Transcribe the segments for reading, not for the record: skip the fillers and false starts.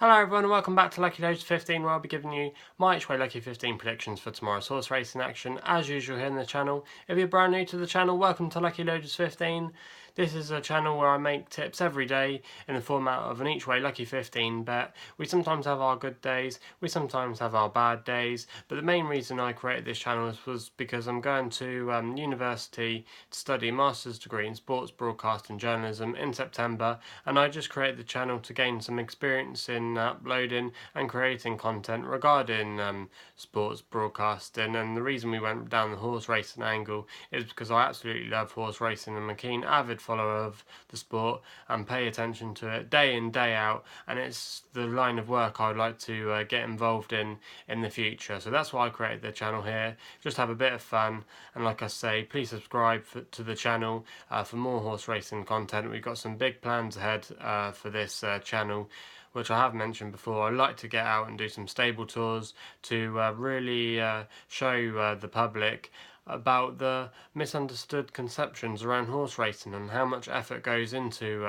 Hello everyone and welcome back to Lucky15, where I'll be giving you my each way Lucky15 predictions for tomorrow's horse racing action, as usual here in the channel. If you're brand new to the channel, welcome to Lucky15. This is a channel where I make tips every day in the format of an each way Lucky15 bet. We sometimes have our good days, we sometimes have our bad days, but the main reason I created this channel was because I'm going to university to study a master's degree in sports broadcast and journalism in September, and I just created the channel to gain some experience in uploading and creating content regarding sports broadcasting. And the reason we went down the horse racing angle is because I absolutely love horse racing and I'm a keen avid follower of the sport and pay attention to it day in day out, and it's the line of work I'd like to get involved in the future. So that's why I created the channel here, just have a bit of fun. And like I say, please subscribe to the channel for more horse racing content. We've got some big plans ahead for this channel, which I have mentioned before. I like to get out and do some stable tours to really show the public about the misunderstood conceptions around horse racing and how much effort goes into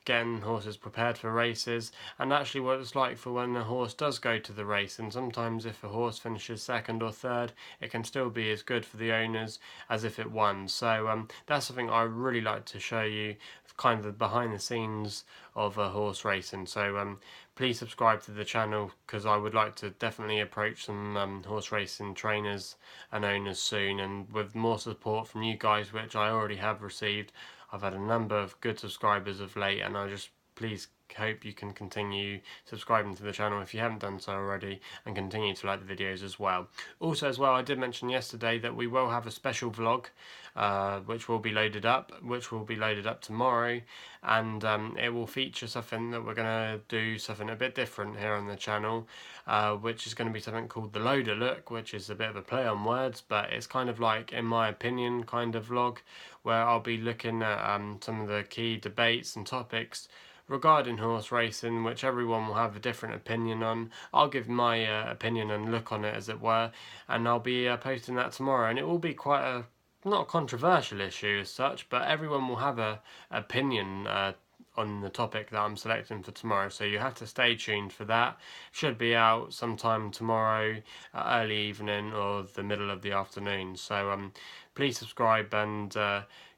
getting horses prepared for races, and actually what it's like for when a horse does go to the race. And sometimes if a horse finishes second or third, it can still be as good for the owners as if it won. So that's something I really like to show you, kind of the behind the scenes of horse racing. So please subscribe to the channel because I would like to definitely approach some horse racing trainers and owners soon, and with more support from you guys, which I already have received. I've had a number of good subscribers of late, and I just please hope you can continue subscribing to the channel if you haven't done so already, and continue to like the videos as well. Also as well, I did mention yesterday that we will have a special vlog which will be loaded up tomorrow, and it will feature something that we're going to do, something a bit different here on the channel, which is going to be something called the Loader Look, which is a bit of a play on words, but it's kind of like, in my opinion, kind of vlog where I'll be looking at some of the key debates and topics regarding horse racing, which everyone will have a different opinion on. I'll give my opinion and look on it, as it were, and I'll be posting that tomorrow. And it will be quite a, not a controversial issue as such, but everyone will have a opinion on the topic that I'm selecting for tomorrow, so you have to stay tuned for that. Should be out sometime tomorrow, early evening or the middle of the afternoon. So please subscribe and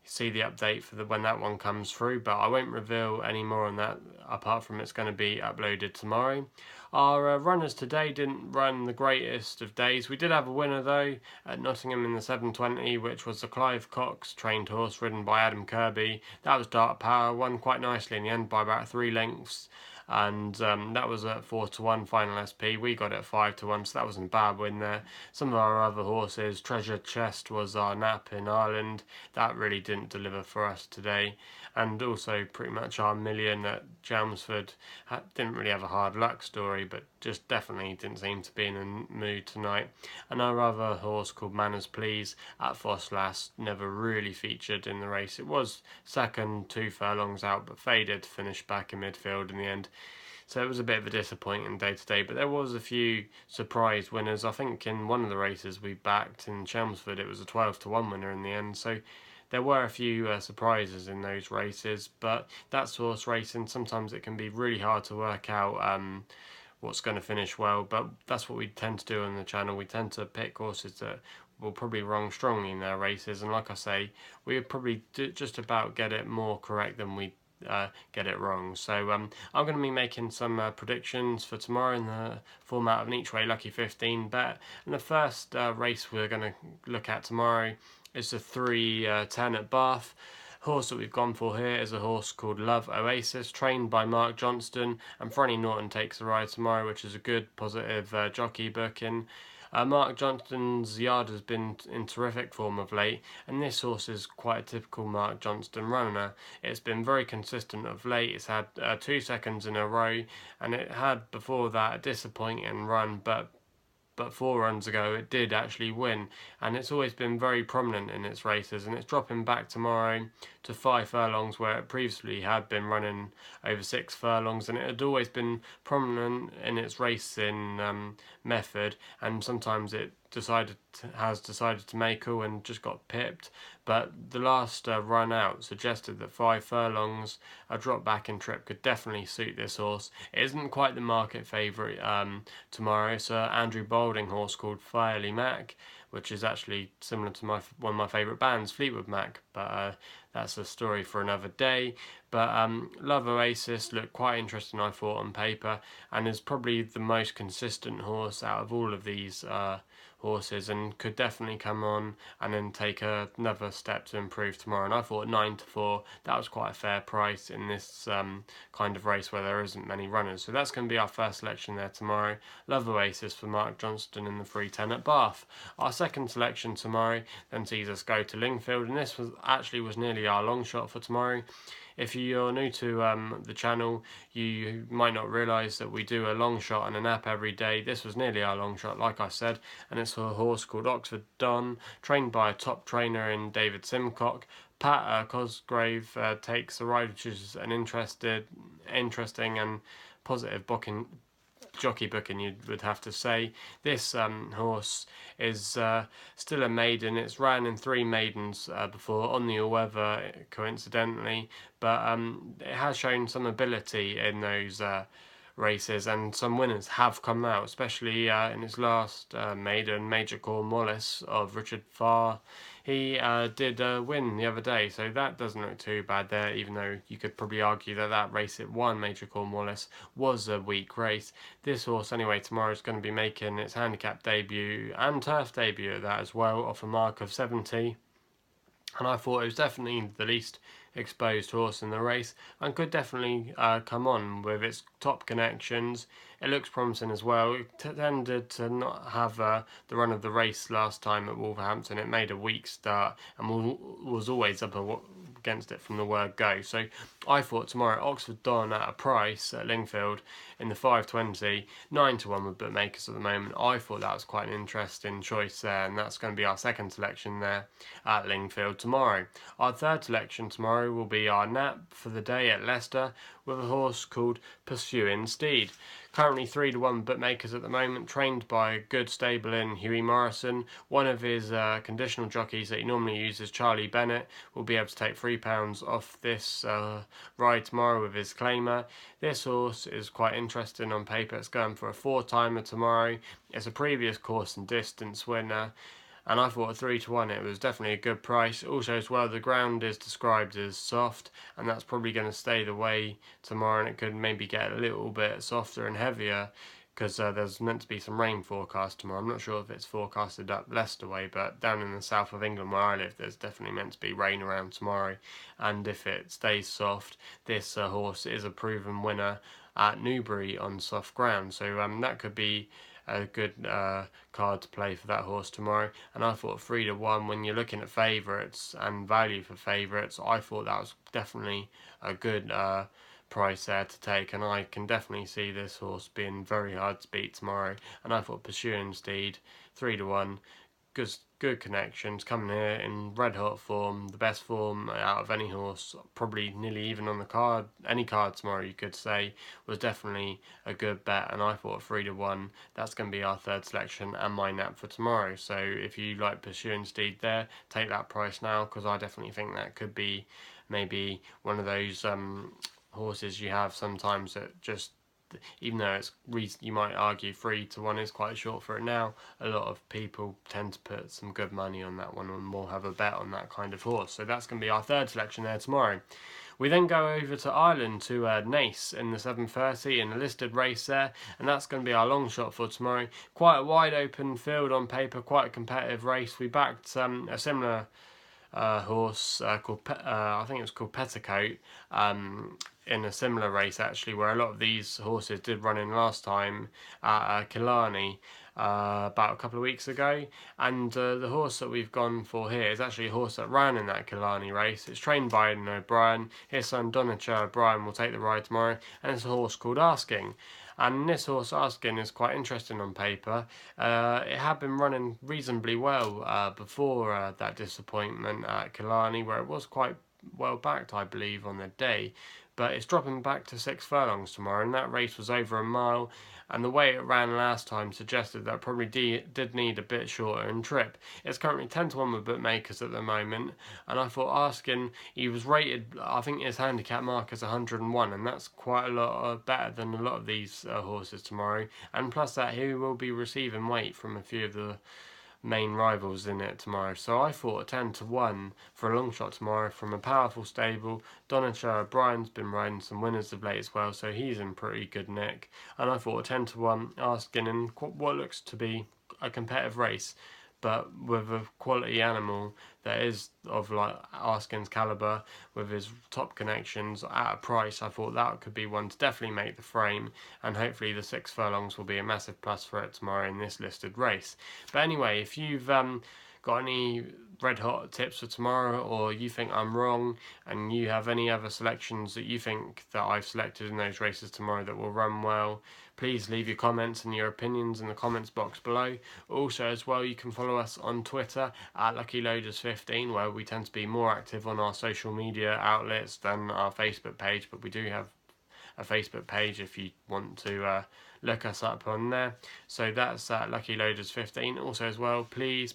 see the update for when that one comes through, but I won't reveal any more on that apart from it's going to be uploaded tomorrow. Our runners today didn't run the greatest of days. We did have a winner though at Nottingham in the 720, which was the Clive Cox trained horse ridden by Adam Kirby. That was Dark Power, won quite nicely in the end by about 3 lengths, and that was at 4-1 final SP. We got it at 5-1, so that wasn't a bad win there. Some of our other horses, Treasure Chest was our nap in Ireland, that really didn't deliver for us today, and also pretty much our Million at Chelmsford didn't really have a hard luck story, but just definitely didn't seem to be in a mood tonight. And our other horse called Manners Please at Fosslas never really featured in the race. It was second 2 furlongs out, but faded to finish back in midfield in the end. So it was a bit of a disappointing day today, but there was a few surprise winners. I think in one of the races we backed in Chelmsford, it was a 12-1 winner in the end. So there were a few surprises in those races, but that's horse racing. Sometimes it can be really hard to work out what's going to finish well, but that's what we tend to do on the channel. We tend to pick horses that will probably run strongly in their races, and like I say, we would probably just about get it more correct than we get it wrong. So I'm going to be making some predictions for tomorrow in the format of an each way Lucky15 bet. And the first race we're going to look at tomorrow is the 3:10 at Bath. Horse that we've gone for here is a horse called Oasis, trained by Mark Johnston, and Franny Norton takes the ride tomorrow, which is a good positive jockey booking. Mark Johnston's yard has been in terrific form of late, and this horse is quite a typical Mark Johnston runner. It's been very consistent of late. It's had 2 seconds in a row, and it had before that a disappointing run, but 4 runs ago it did actually win, and it's always been very prominent in its races, and it's dropping back tomorrow to 5 furlongs where it previously had been running over 6 furlongs, and it had always been prominent in its racing method, and sometimes it has decided to make all and just got pipped. But the last run out suggested that 5 furlongs, a drop back in trip, could definitely suit this horse. It isn't quite the market favourite tomorrow. So Andrew Balding horse called Fairly Mac, which is actually similar to one of my favourite bands, Fleetwood Mac, but that's a story for another day. But Love Oasis looked quite interesting, I thought, on paper, and is probably the most consistent horse out of all of these horses, and could definitely come on and then take another step to improve tomorrow. And I thought 9-4, that was quite a fair price in this kind of race where there isn't many runners. So that's going to be our first selection there tomorrow. Love Oasis for Mark Johnston in the 3:10 at Bath. Our second selection tomorrow then sees us go to Lingfield, and this was nearly our long shot for tomorrow. If you're new to the channel, you might not realise that we do a long shot and a nap every day. This was nearly our long shot, like I said, and it's a horse called Oxford Don, trained by a top trainer in David Simcock. Pat Cosgrave takes the ride, which is an interesting and positive jockey booking, you would have to say. This horse is still a maiden. It's ran in 3 maidens before on the all-weather, coincidentally, but it has shown some ability in those races, and some winners have come out, especially in his last maiden, Major Cornwallis of Richard Farr. He did win the other day, so that doesn't look too bad there, even though you could probably argue that race it won, Major Cornwallis, was a weak race. This horse, anyway, tomorrow is going to be making its handicap debut and turf debut at that as well, off a mark of 70. And I thought it was definitely the least exposed horse in the race, and could definitely come on with its top connections. It looks promising as well. It tended to not have the run of the race last time at Wolverhampton. It made a weak start and was always up against it from the word go. So I thought tomorrow Oxford Don at a price at Lingfield in the 5:20, 9-1 with bookmakers at the moment. I thought that was quite an interesting choice there, and that's going to be our second selection there at Lingfield tomorrow. Our third selection tomorrow will be our nap for the day at Leicester with a horse called Pursuing Steed. Currently 3-1 bookmakers at the moment, trained by a good stable in Hughie Morrison. One of his conditional jockeys that he normally uses, Charlie Bennett, will be able to take £3 off this ride tomorrow with his claimer. This horse is quite interesting on paper. It's going for a 4-timer tomorrow. It's a previous course and distance winner, and I thought at 3-1 it was definitely a good price. Also as well, the ground is described as soft, and that's probably going to stay the way tomorrow, and it could maybe get a little bit softer and heavier because there's meant to be some rain forecast tomorrow. I'm not sure if it's forecasted up Leicester way, but down in the south of England where I live, there's definitely meant to be rain around tomorrow, and if it stays soft, this horse is a proven winner at Newbury on soft ground, so that could be a good card to play for that horse tomorrow. And I thought 3-1, when you're looking at favourites and value for favourites, I thought that was definitely a good price there to take, and I can definitely see this horse being very hard to beat tomorrow. And I thought Pursuing Steed 3-1, good connections, coming here in red hot form, the best form out of any horse, probably nearly even on the card, any card tomorrow you could say, was definitely a good bet. And I thought 3-1, that's going to be our third selection and my nap for tomorrow. So if you like Pursuing Steed there, take that price now, because I definitely think that could be maybe one of those horses you have sometimes that just, even though it's you might argue 3-1 is quite short for it now, a lot of people tend to put some good money on that one and will have a bet on that kind of horse. So that's going to be our third selection there tomorrow. We then go over to Ireland to Naas in the 7:30 in a listed race there, and that's going to be our long shot for tomorrow. Quite a wide open field on paper, quite a competitive race. We backed a similar horse called I think it was called Petticoat in a similar race actually, where a lot of these horses did run in last time at Killarney about a couple of weeks ago, and the horse that we've gone for here is actually a horse that ran in that Killarney race. It's trained by Aidan O'Brien. His son Donacha O'Brien will take the ride tomorrow, and it's a horse called Asking. And this horse Asking is quite interesting on paper. It had been running reasonably well before that disappointment at Killarney, where it was quite well backed, I believe, on the day. but it's dropping back to 6 furlongs tomorrow, and that race was over a mile, and the way it ran last time suggested that probably did need a bit shorter in trip. It's currently 10 to 1 with bookmakers at the moment, and I thought asking, he was rated, I think his handicap mark is 101, and that's quite a lot better than a lot of these horses tomorrow, and plus that he will be receiving weight from a few of the main rivals in it tomorrow. So I thought a 10 to 1 for a long shot tomorrow from a powerful stable. Donacher O'Brien's been riding some winners of late as well, so he's in pretty good nick. And I thought a 10 to 1 asking in what looks to be a competitive race, but with a quality animal that is of like Arskin's calibre, with his top connections at a price, I thought that could be one to definitely make the frame, and hopefully the 6 furlongs will be a massive plus for it tomorrow in this listed race. But anyway, if you've got any red hot tips for tomorrow, or you think I'm wrong and you have any other selections that you think that I've selected in those races tomorrow that will run well, please leave your comments and your opinions in the comments box below. Also as well, you can follow us on Twitter at Lucky15, where we tend to be more active on our social media outlets than our Facebook page, but we do have a Facebook page if you want to look us up on there. So that's Lucky15. Also as well, please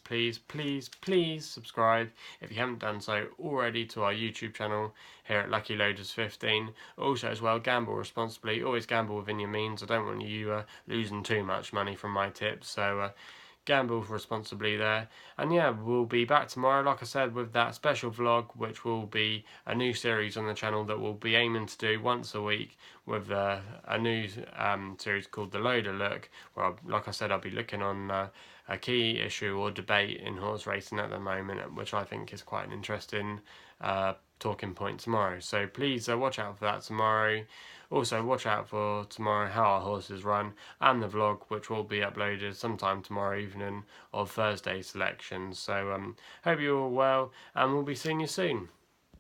subscribe if you haven't done so already to our YouTube channel here at Lucky15. Also as well, gamble responsibly. Always gamble within your means. I don't want you losing too much money from my tips, so gamble responsibly there. And yeah, we'll be back tomorrow, like I said, with that special vlog, which will be a new series on the channel that we'll be aiming to do once a week, with a new series called The Loader Look, where, like I said, I'll be looking on a key issue or debate in horse racing at the moment, which I think is quite an interesting talking point tomorrow. So please watch out for that tomorrow. Also watch out for tomorrow how our horses run, and the vlog, which will be uploaded sometime tomorrow evening of Thursday selections. So hope you're all well, and we'll be seeing you soon.